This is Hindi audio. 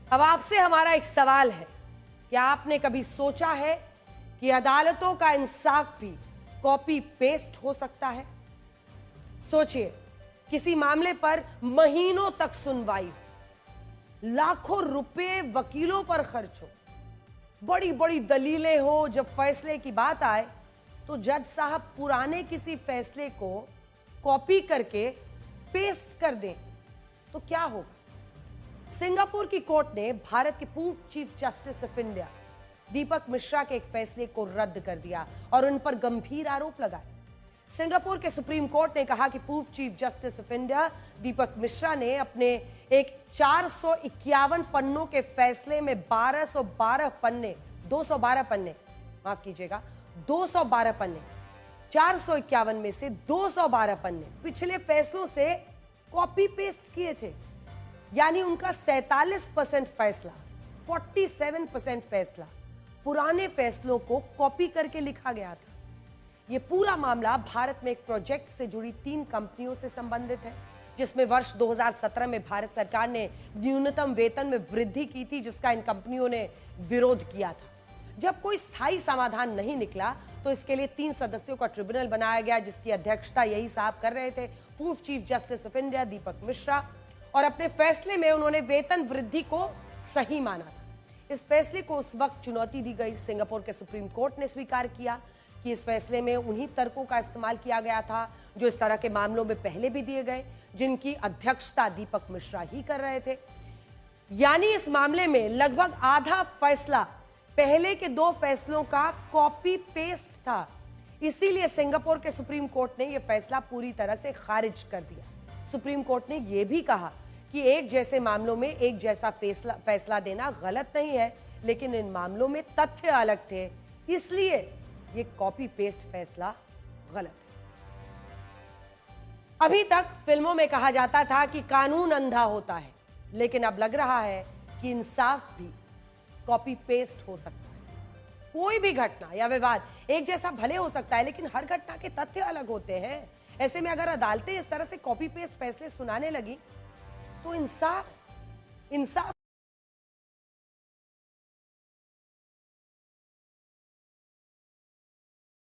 अब आपसे हमारा एक सवाल है, क्या आपने कभी सोचा है कि अदालतों का इंसाफ भी कॉपी पेस्ट हो सकता है? सोचिए, किसी मामले पर महीनों तक सुनवाई, लाखों रुपए वकीलों पर खर्च हो, बड़ी बड़ी दलीलें हो, जब फैसले की बात आए तो जज साहब पुराने किसी फैसले को कॉपी करके पेस्ट कर दें तो क्या होगा? सिंगापुर की कोर्ट ने भारत के पूर्व चीफ जस्टिस ऑफ इंडिया दीपक मिश्रा के एक फैसले को रद्द कर दिया और उन पर गंभीर आरोप लगाए। सिंगापुर के सुप्रीम कोर्ट ने कहा कि पूर्व चीफ जस्टिस ऑफ इंडिया दीपक मिश्रा ने अपने एक 451 पन्नों के फैसले में 212 पन्ने, माफ कीजिएगा, 212 पन्ने, 451 में से 212 पन्ने पिछले फैसलों से कॉपी पेस्ट किए थे। यानी उनका 47% फैसला, 47% फैसला पुराने फैसलों को कॉपी करके लिखा गया था। यह पूरा मामला भारत में एक प्रोजेक्ट से जुड़ी 3 कंपनियों से संबंधित है, जिसमें वर्ष 2017 में भारत सरकार ने न्यूनतम वेतन में वृद्धि की थी, जिसका इन कंपनियों ने विरोध किया था। जब कोई स्थायी समाधान नहीं निकला तो इसके लिए 3 सदस्यों का ट्रिब्यूनल बनाया गया, जिसकी अध्यक्षता यही साहब कर रहे थे, पूर्व चीफ जस्टिस ऑफ इंडिया दीपक मिश्रा। और अपने फैसले में उन्होंने वेतन वृद्धि को सही माना था। इस फैसले को उस वक्त चुनौती दी गई। सिंगापुर के सुप्रीम कोर्ट ने स्वीकार किया कि इस फैसले में उन्हीं तर्कों का इस्तेमाल किया गया था जो इस तरह के मामलों में पहले भी दिए गए, जिनकी अध्यक्षता दीपक मिश्रा ही कर रहे थे। यानी इस मामले में लगभग आधा फैसला पहले के 2 फैसलों का कॉपी पेस्ट था। इसीलिए सिंगापुर के सुप्रीम कोर्ट ने यह फैसला पूरी तरह से खारिज कर दिया। सुप्रीम कोर्ट ने यह भी कहा कि एक जैसे मामलों में एक जैसा फैसला देना गलत नहीं है, लेकिन इन मामलों में तथ्य अलग थे, इसलिए यह कॉपी पेस्ट फैसला गलत है। अभी तक फिल्मों में कहा जाता था कि कानून अंधा होता है, लेकिन अब लग रहा है कि इंसाफ भी कॉपी पेस्ट हो सकता है। कोई भी घटना या विवाद एक जैसा भले हो सकता है, लेकिन हर घटना के तथ्य अलग होते हैं। ऐसे में अगर अदालतें इस तरह से कॉपी पेस्ट फैसले सुनाने लगी तो इंसाफ